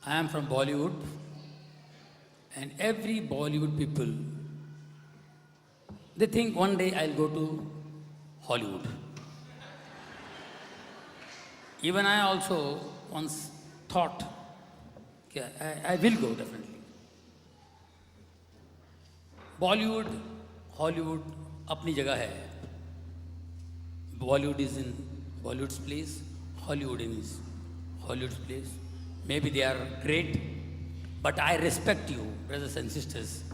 I am from Bollywood, and every Bollywood people, they think one day I'll go to Hollywood. Even I also once thought, yeah, I will go definitely. Bollywood, Hollywood, अपनी जगह है. Bollywood is in Bollywood's place, Hollywood is Hollywood's place. Maybe they are great, but I respect you, brothers and sisters,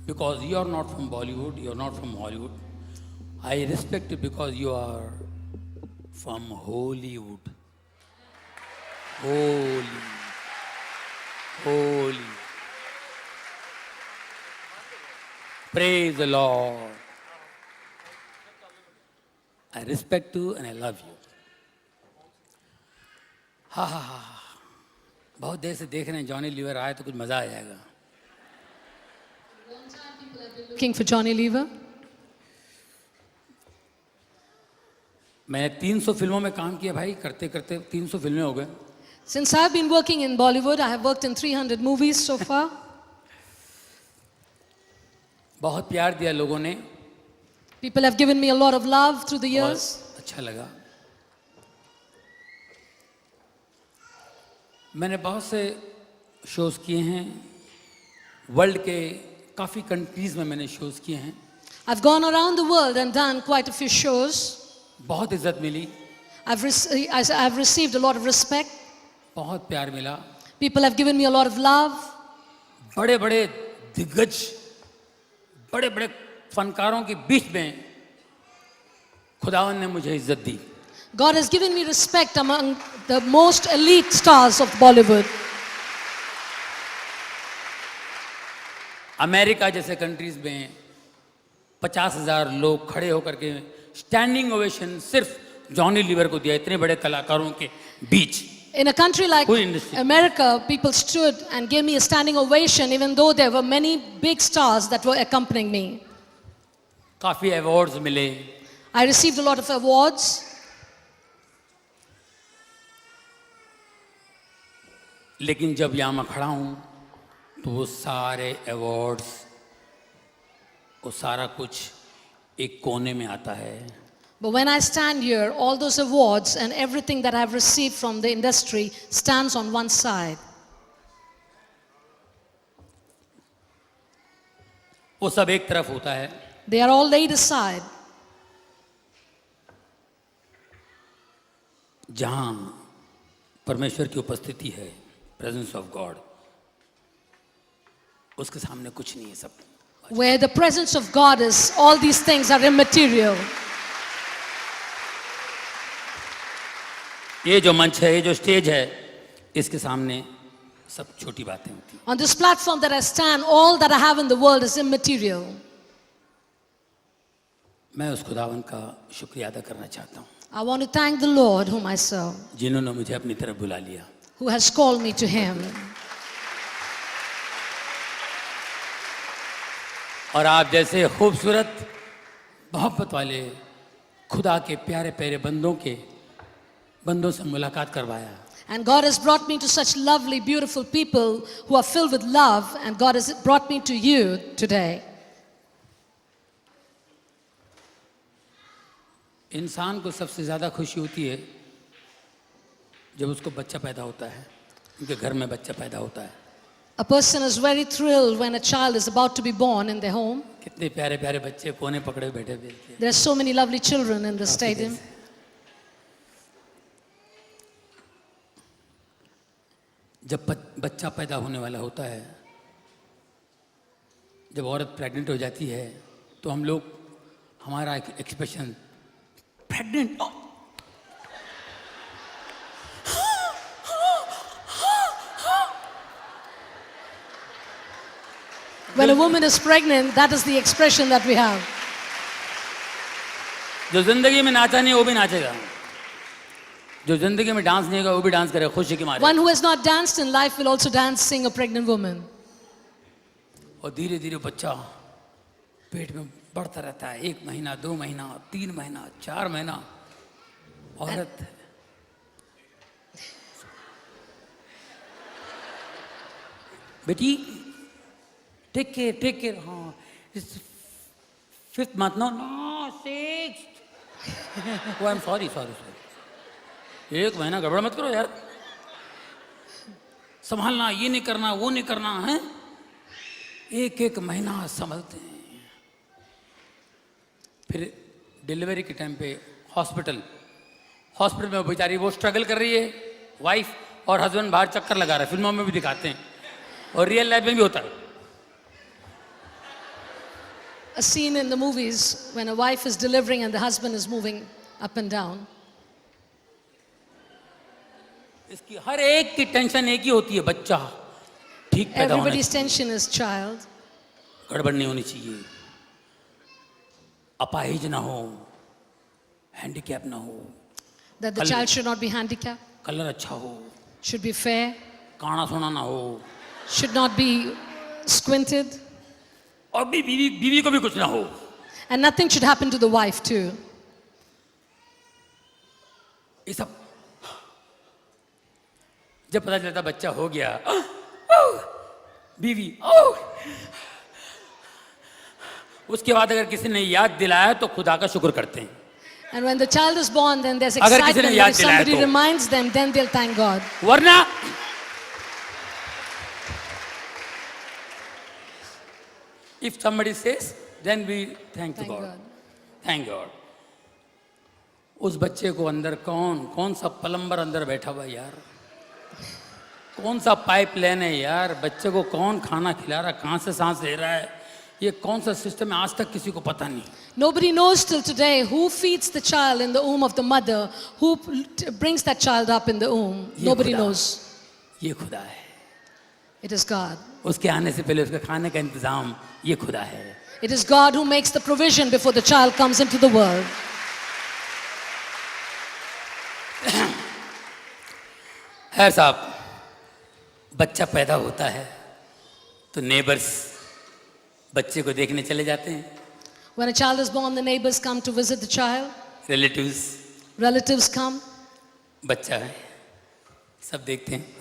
because you are not from Bollywood, you are not from Hollywood. I respect you because you are from Hollywood. Holy, holy. Praise the Lord. I respect you and I love you. हा हा हा. बहुत देर से देख रहे हैं Johnny liver आए तो कुछ मजा आ जाएगा. Looking for Johnny Lever. मैंने 300 फिल्मों में काम किया भाई, करते करते 300 फिल्में हो गए. Since I've been working in Bollywood, I have worked in 300 movies so far. बहुत प्यार दिया लोगों ने. People have given me a lot of love through the years. बहुत अच्छा लगा. मैंने बहुत से शोज किए हैं. वर्ल्ड के काफ़ी कंट्रीज में मैंने शोज किए हैं. I've gone around the world and done quite a few shows. बहुत इज्जत मिली. I've received a lot of respect. बहुत प्यार मिला. People have given me a lot of love. बड़े बड़े दिग्गज, बड़े बड़े फनकारों के बीच में खुदावन ने मुझे इज्जत दी. God has given me respect among the most elite stars of Bollywood. America जैसे कंट्रीज में 50,000 लोग खड़े होकर के स्टैंडिंग ओवेशन सिर्फ जॉनी लीवर को दिया, इतने बड़े कलाकारों के बीच. In a country like America, people stood and gave me a standing ovation even though there were many big stars that were accompanying me. काफी अवार्ड्स मिले. I received a lot of awards. लेकिन जब यहाँ मैं खड़ा हूँ तो वो सारे अवार्ड्स, वो सारा कुछ एक कोने में आता है. But when I stand here, all those awards and everything that I've received from the industry stands on one side. वो सब एक तरफ होता है. They are all laid aside. जहाँ परमेश्वर की उपस्थिति है, प्रेजेंस ऑफ गॉड, उसके सामने कुछ नहीं है सब. Where the presence of God is, all these things are immaterial. ये जो मंच है, ये जो स्टेज है, इसके सामने सब छोटी बातें होती हैं. On this platform that I stand, all that I have in the world is immaterial. मैं उस खुदावन का शुक्रिया अदा करना चाहता हूँ. I want to thank the Lord whom I serve, जिन्होंने मुझे अपनी तरफ बुला लिया. who has called me to Him. और आप जैसे खूबसूरत मोहब्बत वाले खुदा के प्यारे प्यारे बंदों से मुलाकात करवाया. And God has brought me to such lovely, beautiful people who are filled with love, and God has brought me to you today. इंसान को सबसे ज़्यादा खुशी होती है जब उसको बच्चा पैदा होता है, उनके घर में बच्चा पैदा होता है. A person is very thrilled when a child is about to be born in their home. कितने प्यारे प्यारे बच्चे कोने पकड़े बैठे हुए. There are so many lovely children in the stadium. जब बच्चा पैदा होने वाला होता है, जब औरत प्रेग्नेंट हो जाती है, तो हम लोग, हमारा expression pregnant, When a woman is pregnant, that is the expression that we have. जो जिंदगी में नाचा नहीं वो भी नाचेगा, जो जिंदगी में डांस नहीं होगा वो भी डांस करेगा खुशी के मारे. One who has not danced in life will also dance, sing a pregnant woman. और धीरे धीरे बच्चा पेट में बढ़ता रहता है. 1 महीना, 2 महीना, 3 महीना, 4 महीना. औरत बेटी टेक केयर हाँ fifth month no sixth I am sorry एक महीना गड़बड़ मत करो यार संभालना ये नहीं करना वो नहीं करना है एक महीना संभलते हैं फिर डिलीवरी के टाइम पे हॉस्पिटल में बेचारी वो स्ट्रगल कर रही है वाइफ और हस्बैंड बाहर चक्कर लगा रहे हैं फिल्मों में भी दिखाते हैं और रियल लाइफ में भी होता है A scene in the movies when a wife is delivering and the husband is moving up and down. इसकी हर एक की टेंशन एक ही होती है बच्चा ठीक पैदा होना Everybody's tension is child. गड़बड़ नहीं होनी चाहिए अपाहिज ना हो हैंडीकैप ना हो That the child should not be handicapped, colour अच्छा हो should be fair, काना सोना ना हो should not be squinted, और बीवी को भी कुछ ना हो and nothing should happen to the wife too. ये सब जब पता चलता बच्चा हो गया बीवी उसके बाद अगर किसी ने याद दिलाया तो खुदा का शुक्र करते हैं And when the child is born, then there's अगर किसी excitement. ने If याद दिलाया somebody तो। reminds them, then they'll thank God. वरना if somebody says then we thank Thank God. God. Thank God. उस बच्चे को अंदर कौन सा प्लम्बर अंदर बैठा हुआ है यार कौन सा पाइप लाइन है यार बच्चे को कौन खाना खिला रहा है कहाँ से सांस ले रहा है ये कौन सा सिस्टम है आज तक किसी को पता नहीं Nobody knows till today who feeds the child in the womb of the mother, who brings that child up in the womb. Nobody खुदा, knows. ये खुदा है It is God. उसके आने से पहले उसके खाने का इंतजाम ये खुदा है It is God who makes the provision before the child comes into the world. है साहब बच्चा पैदा होता है तो नेबर्स बच्चे को देखने चले जाते हैं When a child is born, the neighbors come to visit the child. Relatives Relatives come. बच्चा है सब देखते हैं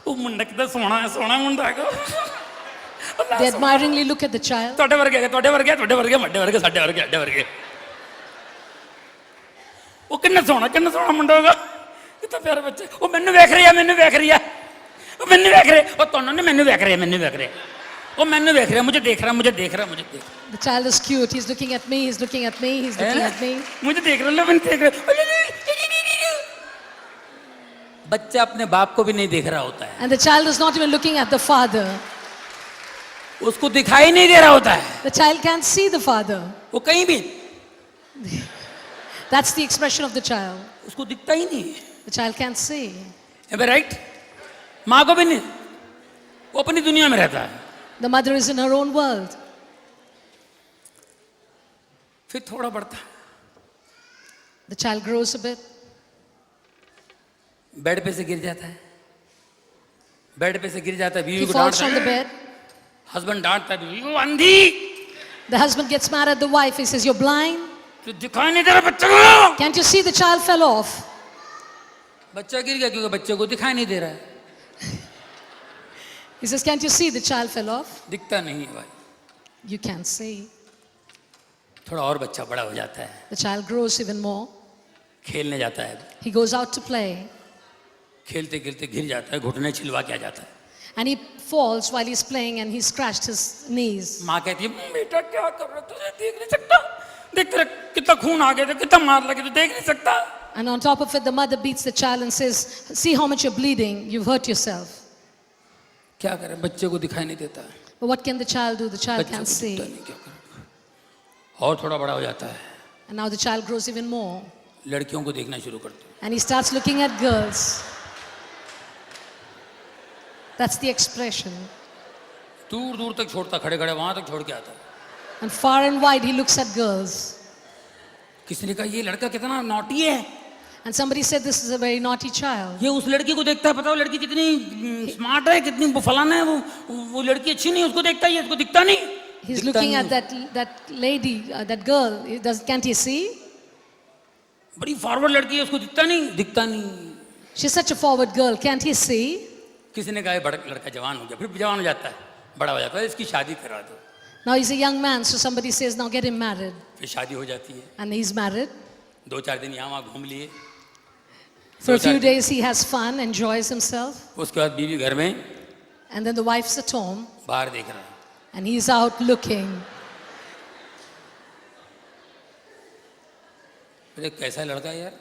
वो मुंडा कितना सोना मुंडा है They admiringly look at the child. ਤੁਹਾਡੇ ਵਰਗੇ ਵੱਡੇ ਵਰਗੇ ਸਾਡੇ ਵਰਗੇ ਅੱਡੇ ਵਰਗੇ ਉਹ ਕਿੰਨਾ ਸੋਹਣਾ ਮੁੰਡਾ ਹੋਗਾ ਕਿੰਨਾ ਪਿਆਰਾ ਬੱਚਾ ਉਹ ਮੈਨੂੰ ਵੇਖ ਰਹੀ ਆ ਉਹ ਤੁਹਾਨੂੰ ਨਹੀਂ ਮੈਨੂੰ ਵੇਖ ਰਿਹਾ ਉਹ ਮੈਨੂੰ ਵੇਖ ਰਿਹਾ ਮੁਝੇ ਦੇਖ ਰਿਹਾ The child is cute. He's looking at me. He's looking at me. He's looking at me. मुझे देख रहा बच्चा अपने बाप को भी नहीं देख रहा होता है And the child is not even looking at the father. उसको दिखाई नहीं दे रहा होता है The child can't see the father. वो कहीं भी That's the expression of the child. उसको दिखता ही नहीं The child can't see. है राइट माँ को भी नहीं वो अपनी दुनिया में रहता है The mother is in her own world. फिर थोड़ा बढ़ता The child grows a bit. Bed पे से गिर जाता है बीवी He को falls डांटता from the है bed. हस्बैंड डांटता है बीवी को अंधी The husband gets mad at the wife. He says, "You're blind. तो दिखाई नहीं दे रहा बच्चे को Can't you see the child fell off?" बच्चा गिर गया क्योंकि बच्चे को दिखाई नहीं दे रहा है He says, "Can't you see the child fell off?" दिखता नहीं है भाई You can't see. थोड़ा और बच्चा बड़ा हो जाता है The child grows even more. खेलने जाता है He goes out to play. खेलते खेलते गिर जाता है घुटने छिलवा के आ जाता है And he falls while he's playing and he scratched his knees. माँ कहती है बेटा क्या कर रहा है तुझे देख नहीं सकता देख तेरा कितना खून आ गया था कितना मार लगे तू देख नहीं सकता And on top of it, the mother beats the child and says, "See how much you're bleeding. You've hurt yourself." क्या करे बच्चे को दिखाई नहीं देता But what can the child do? The child बच्चे can't को see. दिखता नहीं क्या करे और थोड़ा बड़ा हो जाता है And now the child grows even more. लड़कियों को देखना शुरू करता है And he starts looking at girls. That's the expression. दूर दूर तक छोड़ता खड़े खड़े वहां तक छोड़ के आता है And far and wide, he looks at girls. किसी ने कहा ये लड़का कितना नॉटी है And somebody said, "This is a very naughty child." ये उस लड़की को देखता है पता वो लड़की कितनी स्मार्ट है कितनी फलाना है वो लड़की अच्छी नहीं उसको देखता है उसको दिखता नहीं He's दिखता looking नहीं at that lady, that girl. Can't he see? बड़ी फॉरवर्ड लड़की है उसको दिखता नहीं She's such a forward girl. Can't he see? किसी ने कहा ये बड़ा लड़का जवान हो गया, फिर जवान हो जाता है, बड़ा हो जाता है, इसकी शादी करा दो। Now he's a young man, so somebody says, now get him married. फिर शादी हो जाती है, And he's married. 2-4 दिन यहाँ वहाँ घूम लिए, For a few days he has fun, enjoys himself. उसके बाद बीवी घर में, And then the wife's at home बाहर देख रहा है, and he's out looking. अरे कैसा लड़का है यार,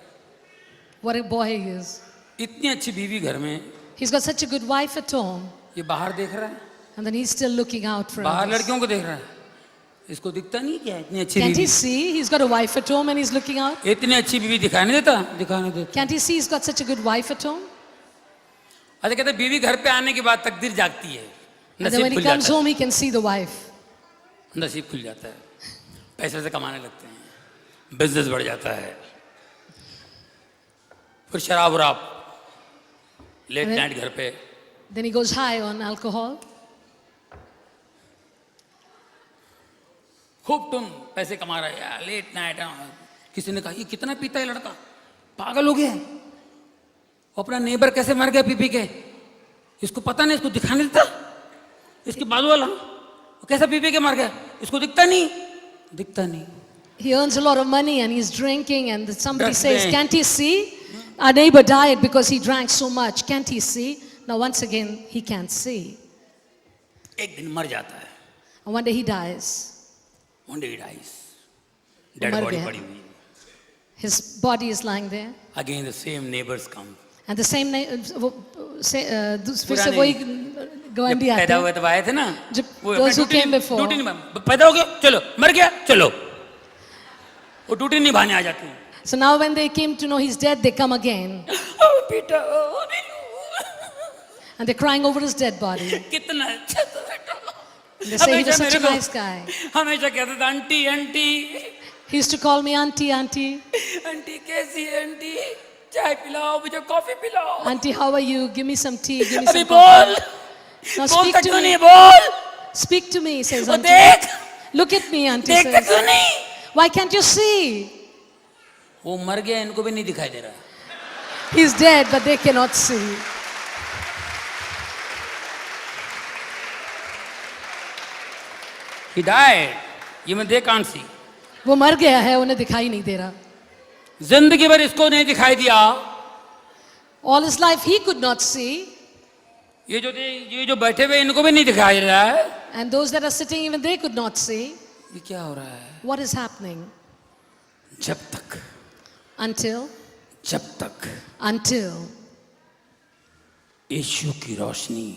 What a boy he is. इतनी अच्छी बीवी घर में, He's got such a good wife at home. ये बाहर देख रहा है, And then he's still looking out for बाहर others. लड़कियों को देख रहा है, इसको दिखता नहीं क्या इतनी अच्छी Can't बीवी, he see? He's got a wife at home and he's looking out. इतनी अच्छी बीवी दिखाई नहीं देता। Can't he see he's got such a good wife at home? अच्छा कहते बीवी घर पे आने के बाद तकदीर जागती है, And then when नसीब he खुल comes जाता है, home, he can see the wife. नसीब खुल जाता है, पैसे से कमाने लगते हैं, बिजनेस बढ़ जाता है, फिर शराब वराब, लेट अरे? नाइट घर पे, Then he goes high on alcohol. खूब तुम पैसे कमा रहे यार, लेट नाइट। किसी ने कहा ये कितना पीता है लड़का, पागल हो गया, अपना नेबर कैसे मर गया पी पी के, इसको पता नहीं, इसको दिखाने देता, इसके बाजू वाला कैसा पी पी के मर गया, इसको दिखता नहीं। He earns a lot of money and he's drinking, and somebody That's says, right. can't he see? Our neighbor died because he drank so much. Can't he see? Now once again, he can't see. एक दिन मर जाता है, And one day he dies. one day he dies, dead मर body गया। पड़ी हुई है, His body is lying there. Again the same neighbours come, And the same फिर से पुराने- वही गवांडी आते पैदा हैं। हुए तब आए थे ना, जब वो those who duty came before. पैदा हो गया, चलो मर गया, चलो वो ड्यूटी निभाने आ जाते हैं। So now when they came to know he's dead, they come again. ओ बेटा, ओ नहीं, And they're crying over his dead body. कितना अच्छा था बेटा, And they say he was हमेशा such a मेरे को- nice guy. हमेशा कहता था aunty aunty He used to call me auntie, auntie. Aunty कैसी है आंटी, चाय पिलाओ, मुझे कॉफी पिलाओ, Auntie, how are you? Give me some tea, give me अभी some बोल, coffee. Now बोल speak तक to क्यों me. नहीं, बोल, Speak to me, says वो auntie. देख, Look at me, auntie देख तक says. क्यों नहीं, Why can't you see? वो मर गया, इनको भी नहीं दिखाई दे रहा। He's dead, but they cannot see. He died, even they can't see. वो मर गया है, उन्हें दिखाई नहीं दे रहा. जिंदगी भर इसको नहीं दिखाई दिया, All his life he could not see. ये जो बैठे हुए इनको भी नहीं दिखाई दे रहा है, And those that are sitting, even they could not see. ये क्या हो रहा है? What is happening? जब तक Until यीशु की रोशनी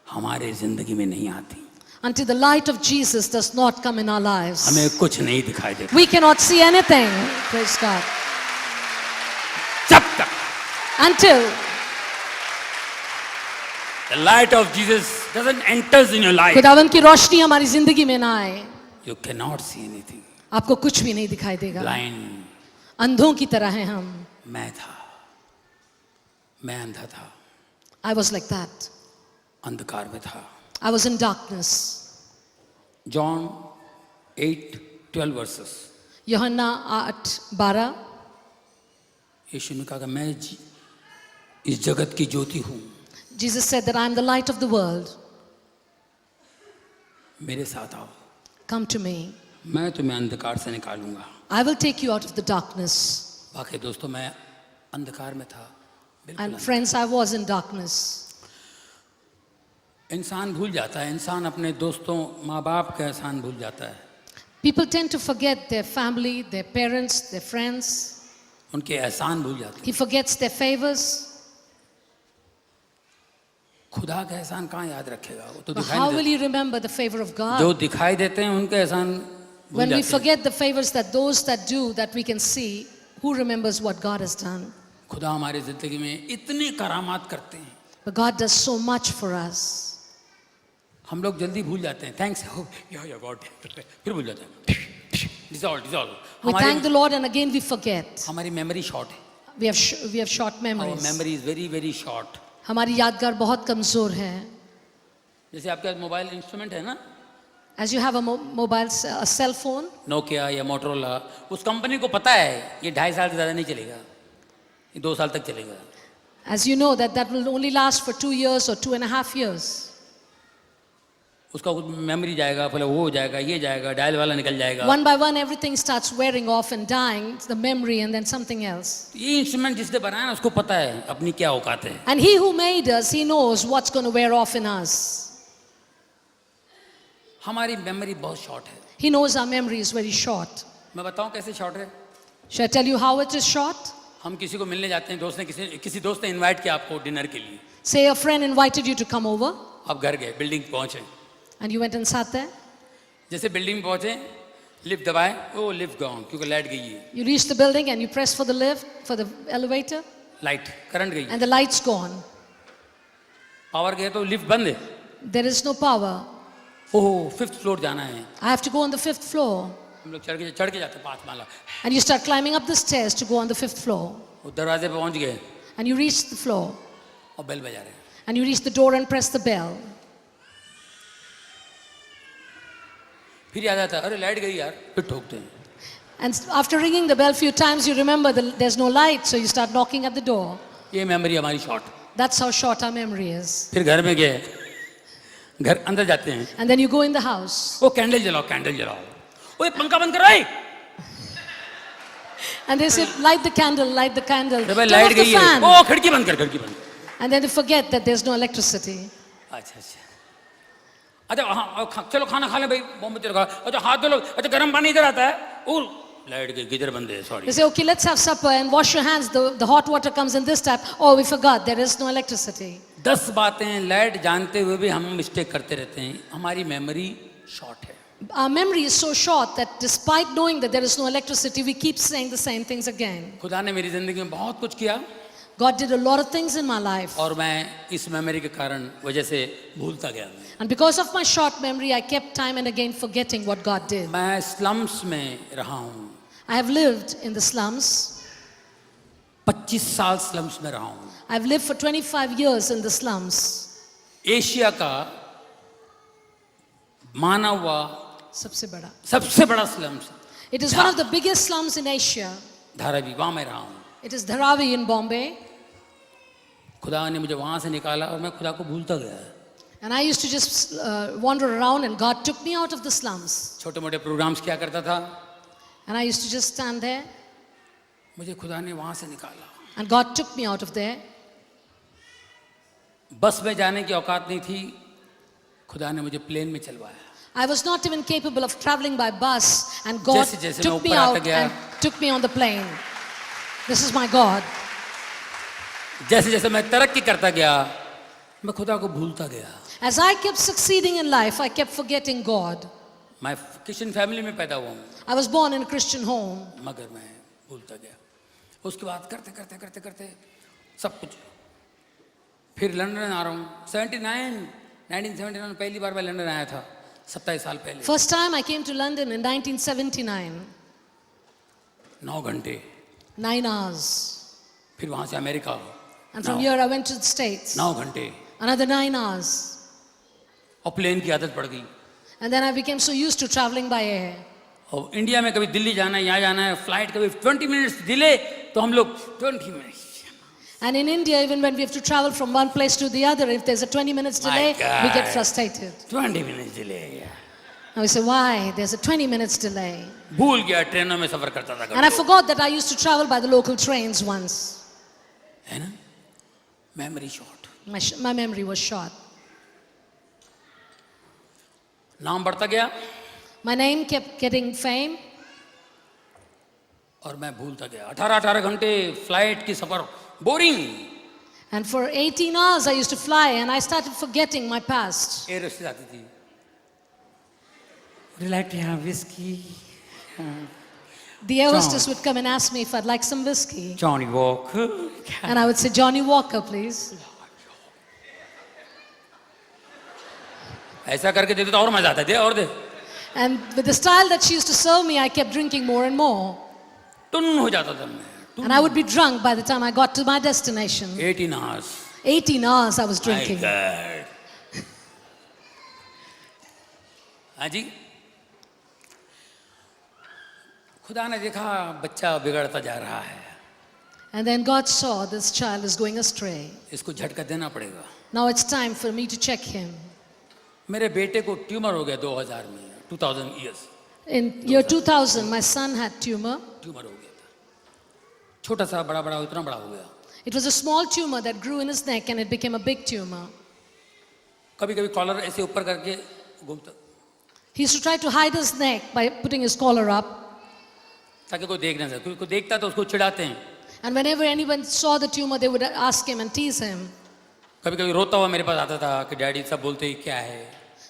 हमारे जिंदगी में नहीं आती, the light of Jesus does not come in our lives. हमें कुछ नहीं दिखाई देता। We cannot see anything. Praise God. जब तक Until the light of Jesus doesn't enters in your life, खुदावन की रोशनी हमारी जिंदगी में ना आए, you cannot see anything. आपको कुछ भी नहीं दिखाई देगा. Blind, अंधों की तरह हैं हम. मैं अंधा था, I was like that. अंधकार में था। I was in darkness. John 8:12 verses, यूहन्ना 8:12. यीशु ने कहा मैं इस जगत की ज्योति हूँ, Jesus said that I am the light of the world. मेरे साथ आओ, Come to me. मैं तुम्हें अंधकार से निकालूंगा। I will take you out of the darkness. वाकई दोस्तों, मैं अंधकार में था, बिल्कुल And friends, I was in darkness. इंसान भूल जाता है, इंसान अपने दोस्तों माँ बाप का एहसान भूल जाता है, People tend to forget their family, their parents, their friends. उनके एहसान भूल जाते He हैं। forgets their favors. खुदा का एहसान कहाँ याद रखेगा, वो तो But दिखाई how नहीं will देता। you remember the favor of God? जो दिखाई देते हैं उनके एहसान भूल When we जाते हैं। forget the favors that those that do, that we can see, who remembers what God has done? खुदा हमारी जिंदगी में इतने करामात करते हैं, But God does so much for us. हम लोग जल्दी भूल जाते हैं। थैंक्स या गॉड, फिर भूल जाते हैं। डिसॉल्व We thank the Lord and again we forget. हमारी मेमोरी शॉर्ट है, We have short our memories. Memory is very very short. हमारी यादगार बहुत कमजोर है. जैसे आपके मोबाइल इंस्ट्रूमेंट है ना, As you have a cell phone, Nokia या मोटरोला, उस कंपनी को पता है ये 2.5 साल से ज़्यादा नहीं चलेगा, ये 2 साल तक चलेगा। As you know that will only last for 2 years or 2.5 years. उसका कुछ मेमोरी जाएगा, पहले वो हो जाएगा, ये जाएगा, डायल वाला निकल जाएगा. One by one everything starts wearing off and dying, the memory and then something else. ये इंस्ट्रूमेंट जिसने बनाया ना उसको पता है अपनी क्या औकात है. And he who made us, he knows what's going to wear off in us. हमारी मेमोरी बहुत शॉर्ट है. He knows our memory is very short. मैं बताऊं कैसे शॉर्ट है. Shall I tell you how it is short? हम किसी को मिलने जाते हैं, दोस्त ने किसी दोस्त ने इनवाइट किया आपको डिनर के लिए. Say a friend invited you to come over आप घर गए, बिल्डिंग पहुंचे. and you went and sat there. जैसे बिल्डिंग में पहुंचे, लिफ्ट दबाए, ओ लिफ्ट गॉन क्योंकि लाइट गई है. You reach the building and you press for the lift, for the elevator, light current गई. and the light's gone. Power गया तो लिफ्ट बंद है. There is no power. Oh 5th floor जाना है. I have to go on the 5th floor. हम लोग चढ़ के जाते 5 माला. And you start climbing up the stairs to go on the 5th floor. वो दरवाजे पे पहुंच गए And you reach the floor. और बेल बजा रहे. And you reach the door and press the bell. फिर याद आता है अरे लाइट गई यार, फिर ठोकते हैं. And after ringing the bell few times, you remember there's no light, so you start knocking at the door. ये मेमोरी हमारी short. That's how short our memory is. फिर घर में गए, घर अंदर जाते हैं. And then you go in the house. वो कैंडल जलाओ, कैंडल जलाओ. ओए पंखा बंद कराई. And they say, light the candle, light the candle. अरे भाई Turn लाइट off the गई है. fan. ओ खिड़की बंद कर, खिड़की बंद. And then they forget that there's no electricity. अच्छा अच्छा. अच्छा हाँ चलो खाना खा ले भाई, मोमबत्ती रखा. अच्छा हाथ धो लो. अच्छा गर्म पानी इधर आता है. और लाइट गई, गीजर बंद है. Sorry. They say, okay, let's have supper and wash your hands. The hot water comes in this tap. Oh, we forgot there is no electricity. 10 बातें लाइट जानते हुए भी हम मिस्टेक करते रहते हैं. हमारी मेमोरी शॉर्ट है. Our memory is so short that despite knowing that there is no electricity, we keep saying the same things again. खुदा ने मेरी जिंदगी में बहुत कुछ किया. God did a lot of things in my life. और मैं इस मेमोरी के कारण वजह से भूलता गया. And because of my short memory, I kept time and again forgetting what God did. मैं स्लम्स में रहा हूँ. I have lived in the slums. 25 साल स्लम्स में रहा हूँ. I've lived for 25 years in the slums. Asia का माना हुआ सबसे बड़ा slums. It is one of the biggest slums in Asia. Dharavi, वहाँ मैं रहा हूँ. It is Dharavi in Bombay. खुदा ने मुझे वहाँ से निकाला और मैं खुदा को भूलता गया. And I used to just wander around and God took me out of the slums. छोटे मोटे प्रोग्राम्स क्या करता था. And I used to just stand there. मुझे खुदा ने वहाँ से निकाला. And God took me out of there. बस में जाने की औकात नहीं थी. खुदा ने मुझे प्लेन में चलवाया. I was not even capable of traveling by bus, and God जैसे took me out and took me on the plane. This is my God. जैसे जैसे मैं तरक्की करता गया, मैं खुदा को भूलता गया. As I kept succeeding in life, I kept forgetting God. मैं क्रिश्चियन फैमिली में पैदा हुआ हूँ. I was born in a Christian home. मगर मैं भूलता गया. उसके बाद करते करते करते करते सब कुछ. फिर लंदन आ रहा हूँ. 1979 पहली बार मैं लंदन आया था. 27 साल पहले. First time I came to London in 1979. 9 घंटे. 9 hours. फिर वहाँ से America. And from here I went to the States. 9 घंटे. Another 9 hours. और प्लेन की आदत पड़ गई. And then I became so used to traveling by air. और इंडिया में कभी दिल्ली जाना है, यहाँ जाना है, फ्लाइट कभी 20 मिनट्स डिले तो हम लोग 20 minutes. And in India, even when we have to travel from one place to the other, if there's a 20 minutes delay, we get frustrated. 20 minutes delay. Now we say, why? There's a 20 minutes delay. भूल गया ट्रेनों में सफर करता था. And I forgot that I used to travel by the local trains once. है ना? Memory short. My memory was short. नाम बढ़ता गया. My name kept getting fame. और मैं भूलता गया. 18 घंटे फ्लाइट की सफर boring. And for 18 hours I used to fly and I started forgetting my past. Air hostess आती थी. Would you like to have whiskey? The air hostess would come and ask me if I'd like some whiskey. Johnny Walker. And I would say, Johnny Walker, please. ऐसा करके देते तो और मजा आता. दे और दे. And with the style that she used to serve me, I kept drinking more and more. टुन हो जाता था मैं. And I would be drunk by the time I got to my destination. 18 hours. 18 hours I was drinking. My God. हाँ जी. खुदा ने देखा बच्चा बिगड़ता जा रहा है. And then God saw this child is going astray. इसको झटका देना पड़ेगा। Now it's time for me to check him. मेरे बेटे को ट्यूमर हो गया 2000 में, 2000 years In year 2000, my son had tumor. Tumour हो गया था, छोटा सा बड़ा बड़ा इतना बड़ा हो गया। It was a small tumor that grew in his neck and it became a big tumor. कभी कभी कॉलर ऐसे ऊपर करके घूमता He used to try to hide his neck by putting his collar up. ताकि कोई देख ना सके, कोई देखता तो उसको चिढ़ाते हैं। And whenever anyone saw the tumor, they would ask him and tease him. कभी कभी रोता हुआ मेरे पास आता था कि डैडी सब बोलते ही क्या है।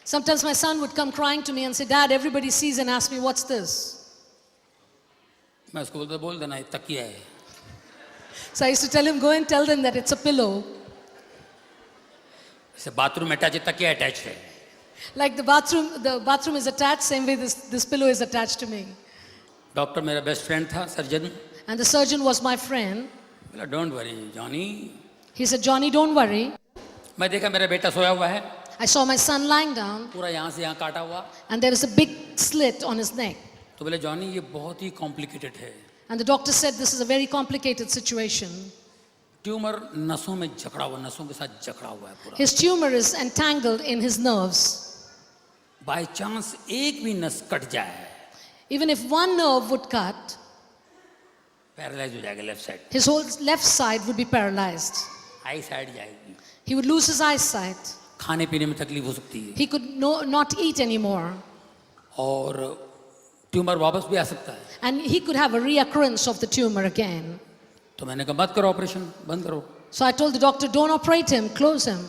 Sometimes my son would come crying to me and say, Dad, everybody sees and ask me, what's this? मैं उसको बोलता बोल देना ये तकिया है। So I used to tell him, go and tell them that it's a pillow. जैसे bathroom attach है, तकिया अटैच है। Like the bathroom is attached, same way this pillow is attached to me. Doctor मेरा best friend था, surgeon. And the surgeon was my friend. बोला don't worry Johnny. He said, Johnny, don't worry. मैं देखा मेरा बेटा सोया हुआ है, I saw my son lying down पूरा यहाँ से यहाँ काटा हुआ। and there was a big slit on his neck. तो बोले जॉनी ये बहुत ही कॉम्प्लिकेटेड है। And the doctor said, this is a very complicated situation. Tumour नसों में जकड़ा हुआ, नसों के साथ जकड़ा हुआ है पूरा। His tumor is entangled in his nerves. By chance एक भी नस कट जाए, Even if one nerve would cut, paralyse हो जाएगा left side, his whole left side would be paralyzed. I side जाएगी। He would lose his eyesight. खाने पीने में तकलीफ हो सकती है He could not eat anymore. और ट्यूमर वापस भी आ सकता है। And he could have a reoccurrence of the tumor again. तो मैंने कहा मत करो ऑपरेशन, बंद करो। So I told the doctor, don't operate him, close him.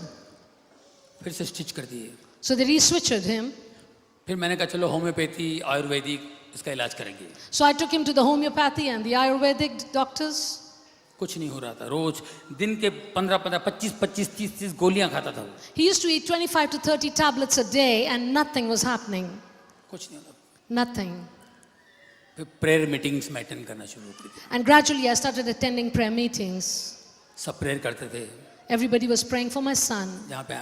फिर से स्टिच कर दिए। So they re-switched him. फिर मैंने कहा चलो होम्योपैथी आयुर्वेदिक इसका इलाज करेंगे। So I took him to the homeopathy and the Ayurvedic doctors. कुछ नहीं हो रहा था, रोज दिन के 15-15, 25-25, 30-30 गोलियां खाता था वो। He used to eat 25 to 30 tablets a day and nothing was happening. कुछ नहीं होता। Nothing. फिर प्रेयर मीटिंग्स में अटेंड करना शुरू कर दिया। And gradually I started attending prayer meetings. सब प्रेयर करते थे। Everybody was praying for my son. जहाँ पे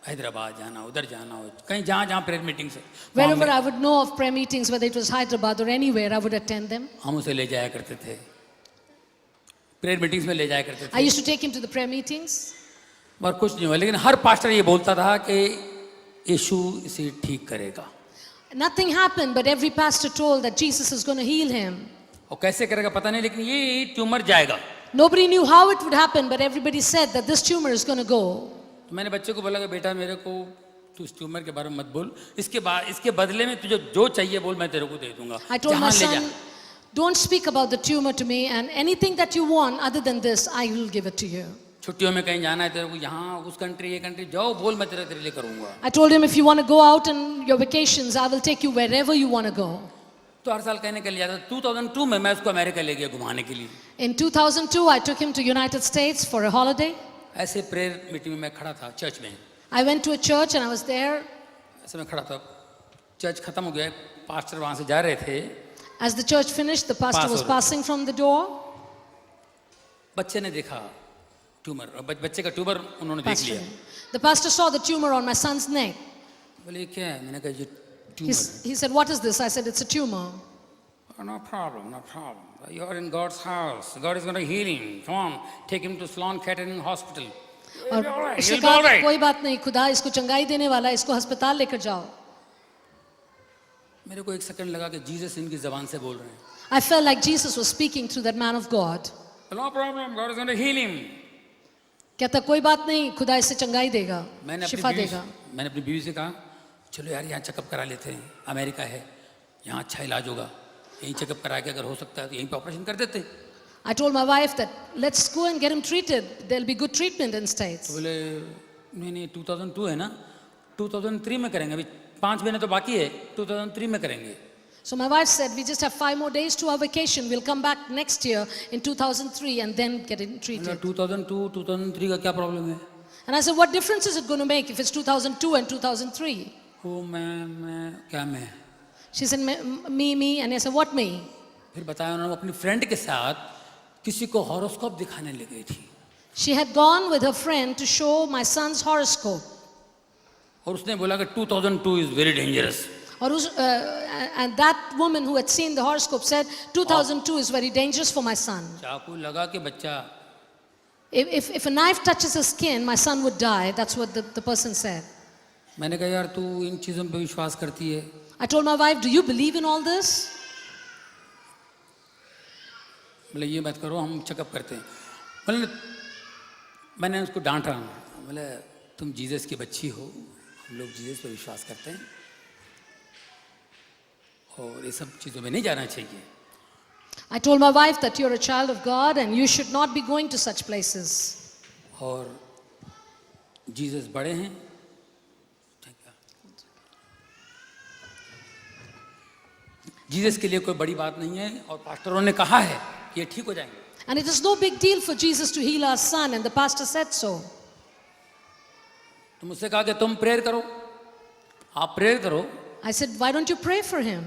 हैदराबाद जाना, उधर जाना हो, कहीं जहाँ जहाँ प्रेयर मीटिंग से Wherever I would know of prayer meetings, whether it was Hyderabad or anywhere, I would attend them. हम उसे ले जाया करते थे, प्रेयर मीटिंग्स में ले जाया करते I थे। used to take him to the prayer meetings. और कुछ नहीं हुआ, लेकिन हर पास्टर ये बोलता था कि यीशु इसे ठीक करेगा। Nothing happened, but every pastor told that Jesus is going to heal him. और कैसे करेगा पता नहीं, लेकिन ये ट्यूमर जाएगा। Nobody knew how it would happen, but everybody said that this tumor is going to go. तो मैंने बच्चे को बोला कि बेटा मेरे को तू इस ट्यूमर के बारे में मत बोल, इसके बदले में तुझे जो चाहिए बोल मैं तेरे को दे दूंगा। I told my son, don't speak about the tumor to me, and anything that you want other than this, I will give it to you. छुट्टियों में कहीं जाना है तेरे को, यहाँ उस कंट्री ये कंट्री जाओ, बोल मैं तेरे लिए करूंगा। I told him, if you want to go out on your vacations, I will take you wherever you want to go. तो हर साल कहने के लिए जाता। 2002 में मैं उसको अमेरिका ले गया घुमाने के लिए। In 2002, I took him to United States for a holiday. ऐसे प्रेयर मीटिंग में मैं खड़ा था चर्च में। I went to a church and I was there. ऐसे मैं खड़ा था, चर्च खत्म हो गया, पास्टर वहां से जा रहे थे। As the church finished, the pastor was passing from the door. बच्चे ने देखा ट्यूमर, बच्चे का ट्यूमर उन्होंने देख लिया। The pastor saw the tumor on my son's neck. बोले ये क्या है? मैंने कहा ये tumour. He said, what is this? I said, it's a tumor. No problem, no problem. You are in God's house. God is going to heal him. Come on, take him to Sloan Kettering Hospital. और उसने कहा कोई बात नहीं, खुदा इसको चंगाई देने वाला है, इसको अस्पताल लेकर जाओ। मेरे को एक सेकंड लगा कि जीसस इनकी जबान से बोल रहे हैं। I felt like Jesus was speaking through that man of God. No problem, God is going to heal him. कहता कोई बात नहीं, खुदा इससे चंगाई देगा, शिफा देगा। मैंने अपनी बीवी से कहा चलो यार यहाँ चेकअप करा लेते हैं, अमेरिका है, यहाँ अच्छा इलाज होगा, यहीं चेकअप करा के अगर हो सकता है तो यहीं पे ऑपरेशन कर देते। I told my wife that let's go and get him treated. There'll be good treatment in States. तो बोले नहीं 2002 है ना, 2003 में करेंगे, अभी 5 महीने तो बाकी है, 2003 में करेंगे। So my wife said, we just have 5 more days to our vacation. We'll come back next year in 2003 and then get him treated. 2002, 2003 का क्या प्रॉब्लम है? And I said, what difference is it going to make if it's 2002 and 2003? वो मैं क्या मैं? She said, me, and I said, what me? फिर बताया उन्होंने अपनी फ्रेंड के साथ किसी को हॉरोस्कोप दिखाने ले गई थी। She had gone with her friend to show my son's horoscope. और उसने बोला कि 2002 is very dangerous. और And that woman who had seen the horoscope said 2002 is very dangerous for my son. चाकू लगा के बच्चा If a knife touches his skin, my son would die. That's what the person said. मैंने कहा यार तू इन चीज़ों पे विश्वास करती है? I told my wife, do you believe in all this? बोले ये मत करो, हम चेकअप करते हैं. बोले मैंने उसको डांटा. बोले तुम जीसस की बच्ची हो, हम लोग जीसस पे विश्वास करते हैं और ये सब चीज़ों में नहीं जाना चाहिए. I told my wife that you're a child of God and you should not be going to such places. और जीसस बड़े हैं. जीसस के लिए कोई बड़ी बात नहीं है और पास्टरों ने कहा है कि ये ठीक हो जाएंगे. And it is no big deal for Jesus to heal our son, and the pastor said so. तो मुझसे कहा कि तुम प्रेयर करो. आप प्रेयर करो. I said, why don't you pray for him?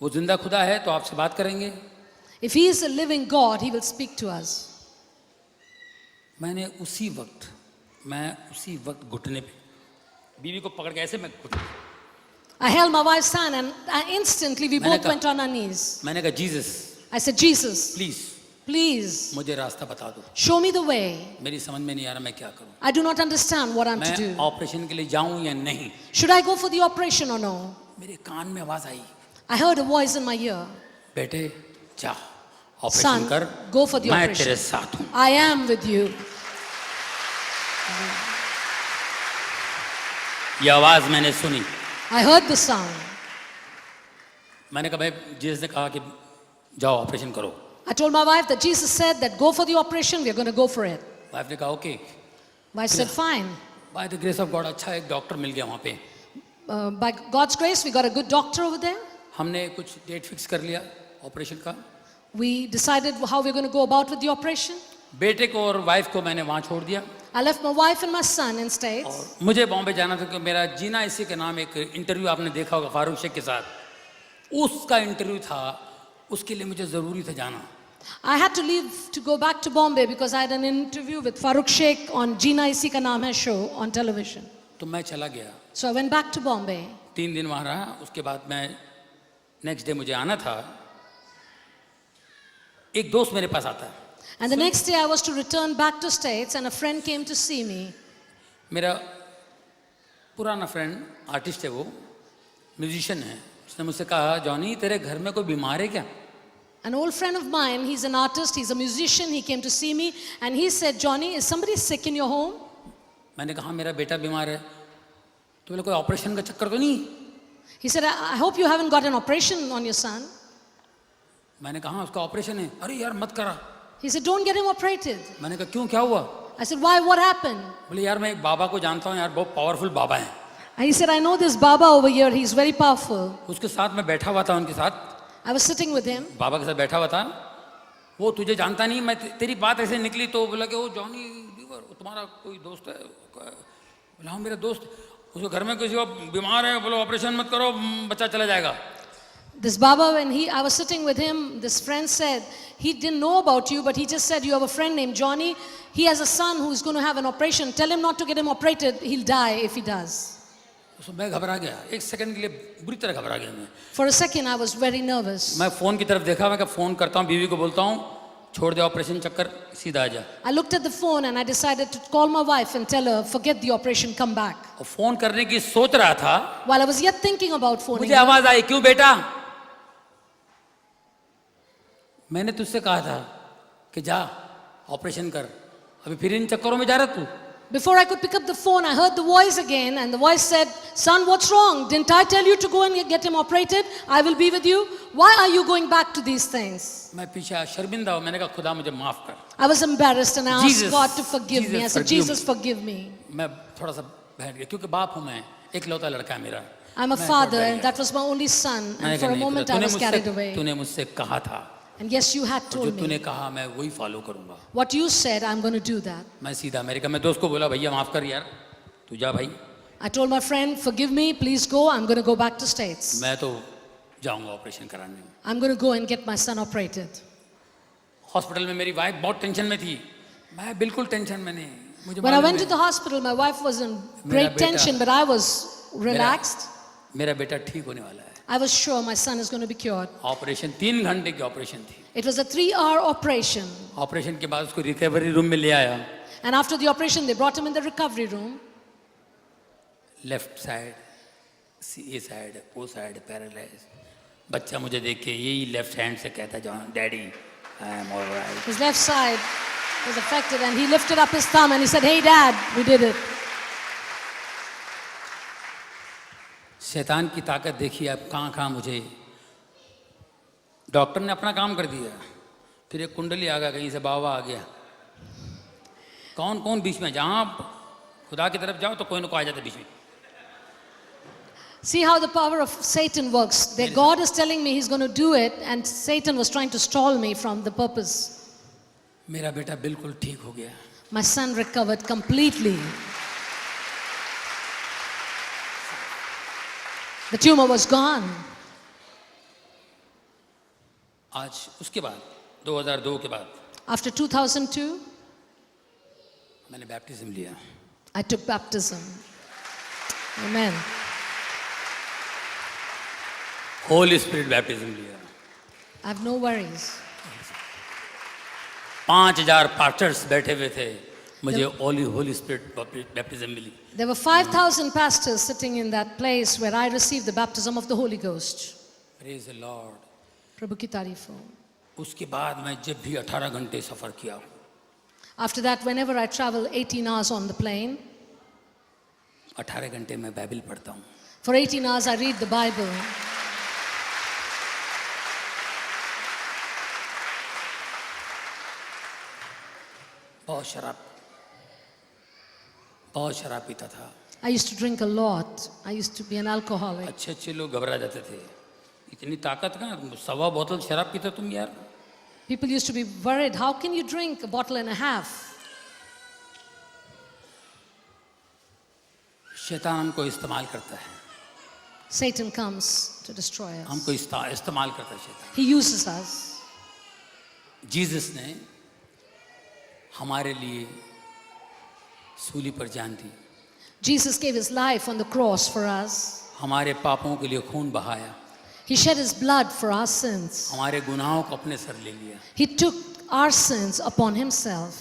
वो जिंदा खुदा है तो आपसे बात करेंगे. If he is a living God, he will speak to us. मैं उसी वक्त घुटने पे बीवी को पकड़ के ऐसे मैं घुटने. I held my wife's hand and instantly we both went on our knees. मैंने कहा Jesus, I said, Jesus, please मुझे रास्ता बता दो. show me the way. मेरी समझ में नहीं आ रहा मैं क्या करूं. I do not understand what I'm to मैं do. ऑपरेशन के लिए जाऊं या नहीं. Should I go for the operation or no? मेरे कान में आवाज आई. I heard a voice in my ear. बेटे जा ऑपरेशन Son, कर. go for the मैं operation. तेरे साथ हूं. I am with you. ये आवाज मैंने सुनी. I heard the sound. मैंने कहा भाई जीसस ने कहा कि जाओ ऑपरेशन करो. I told my wife that Jesus said that go for the operation, we are going to go for it. Wife ने कहा okay. Wife said fine. By the grace of God अच्छा एक doctor मिल गया वहाँ पे. By God's grace, we got a good doctor over there. हमने कुछ date fix कर लिया ऑपरेशन का. We decided how we're going to go about with the operation. बेटे को और वाइफ को मैंने वहाँ छोड़ दिया. I left my wife and my son in States. और मुझे बॉम्बे जाना था क्योंकि मेरा जीना इसी के नाम एक इंटरव्यू आपने देखा होगा फारूक शेख के साथ. उसका इंटरव्यू था, उसके लिए मुझे ज़रूरी था जाना. I had to leave to go back to Bombay because I had an interview with Farooq Sheikh on Jeena Isi Ka Naam Hai show on television. तो मैं चला गया. So I went back to Bombay. 3 दिन वहाँ रहा. उसके बाद मैं नेक्स्ट डे मुझे आना था. एक दोस्त मेरे पास आता है. And the next day I was to return back to States and a friend came to see me. मेरा पुराना फ्रेंड आर्टिस्ट है, वो म्यूजिशियन है. उसने मुझसे कहा जॉनी तेरे घर में कोई बीमार है क्या? An old friend of mine, he's an artist, he's a musician, he came to see me and he said, Johnny, is somebody sick in your home? मैंने कहा मेरा बेटा बीमार है. तो बोले कोई ऑपरेशन का चक्कर तो नहीं? He said, I hope you haven't got an operation on your son. मैंने कहा उसका ऑपरेशन है. अरे यार मत करा. He said, don't get him operated. मैंने कहा क्यों, क्या हुआ? I said, why, what happened? बोले यार मैं एक बाबा को जानता हूँ यार, बहुत पावरफुल बाबा है. He said, I know this Baba over here, he's very powerful. उसके साथ मैं बैठा हुआ था, उनके साथ I was sitting with him. बाबा के साथ बैठा हुआ था. वो तुझे जानता नहीं, मैं तेरी बात ऐसे निकली तो बोला कि वो जॉनी तुम्हारा कोई दोस्त है. बोला हाँ मेरा दोस्त. उसके घर में किसी को बीमार है, बोलो ऑपरेशन मत करो, बच्चा चला जाएगा. This Baba, when I was sitting with him, this friend said, he didn't know about you, but he just said, you have a friend named Johnny. He has a son who's going to have an operation. Tell him not to get him operated. He'll die if he does. तो मैं घबरा गया. एक second के लिए बुरी तरह घबरा गया मैं. For a second, I was very nervous. मैं फोन की तरफ देखा. मैं फोन करता हूँ बीवी को, बोलता हूँ छोड़ दे ऑपरेशन चक्कर, सीधा आ जा. I looked at the phone and I decided to call my wife and tell her, forget the operation, come back. और फोन करने की सोच रहा था. While I was yet thinking about phoning मुझे her, आवाज आई, क्यों बेटा? मैंने तुझसे कहा था कि जा ऑपरेशन कर, अभी फिर इन चक्करों में जा रहा तू. Before I could pick up the phone, I heard the voice again, and the voice said, son, what's wrong? Didn't I tell you to go and get him operated? I will be with you. Why are you going back to these things? मैं पीछे शर्मिंदा हूँ. मैंने कहा खुदा मुझे माफ कर. I was embarrassed and I asked Jesus, God to forgive me. I said, forgive Jesus, forgive me. मैं थोड़ा सा बैठ गया क्योंकि बाप हूँ मैं, एक लौता लड़का है मेरा. I'm a father, and that was my only son, and for a moment I was carried away. तूने मुझसे कहा था. And yes, you had जो told तूने me. कहा मैं वही फॉलो करूंगा. What you said, I'm going to do that. मैं सीधा अमेरिका में दोस्त को बोला भैया माफ कर यार, तू जा भाई. I told my friend, forgive me, please go. I'm going to go back to States. मैं तो जाऊंगा ऑपरेशन कराने. I'm going to go and get my son operated. Hospital में मेरी वाइफ बहुत टेंशन में थी. मैं बिल्कुल टेंशन में नहीं. मुझे When I मालूम went to है, the hospital, my wife was in great बेटा- tension, but I was relaxed. मेरा बेटा ठीक होने वाला है। I was sure my son is going to be cured. Operation 3 घंटे की ऑपरेशन थी। It was a 3-hour operation. Operation के बाद उसको रिकवरी रूम में ले आया। And after the operation, they brought him in the recovery room. Left side, ये साइड, वो साइड पैरालाइज। बच्चा मुझे देख के यही लेफ्ट हैंड से कहता John, daddy I am alright. His left side was affected and he lifted up his thumb and he said, "Hey Dad, we did it." शैतान की ताकत देखिए अब कहाँ मुझे। डॉक्टर ने अपना काम कर दिया, फिर एक कुंडली आ गया, कहीं से बाबा आ गया। कौन कौन बीच में, जहाँ आप खुदा की तरफ जाओ तो कोई ना कोई आ जाता बीच में। See how the power of Satan works. That God is telling me he's going to do it and Satan was trying to stall me from the purpose. मेरा बेटा बिल्कुल ठीक हो गया। My son recovered completely. The tumor was gone. आज उसके बाद 2002 के बाद After 2002, मैंने बैप्टिज्म लिया। I took baptism. Amen. Holy spirit baptism लिया। I have no worries. 5000 pastors बैठे हुए थे, मुझे होली स्पिरिट बैप्टिज्म मिली। There were 5,000 pastors sitting in that place where I received the baptism of the Holy Ghost. Praise the Lord. Prabhu ki tareef ho. उसके बाद मैं जब भी 18 घंटे सफ़र किया, After that, whenever I travel 18 hours on the plane, 18 घंटे मैं Bible पढ़ता हूँ। for 18 hours I read the Bible. बहुत शराब पीता था। I used to drink a lot. I used to be an alcoholic. अच्छे लोग घबरा जाते थे, इतनी ताकत कहाँ, 1.25 बोतल शराब पीते तुम यार। People used to be worried, how can you drink a bottle and a half? शैतान हमको इस्तेमाल करता है, Satan comes to destroy us. हमको इस्तेमाल करता है शैतान। He uses us. जीसस ने हमारे लिए सूली पर जान दी, Jesus gave his life on the cross for us. हमारे पापों के लिए खून बहाया, He shed his blood for our sins. हमारे गुनाहों को अपने सर ले लिया, He took our sins upon himself.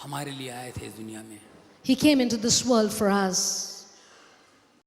हमारे लिए आए थे इस दुनिया में। He came into this world for us.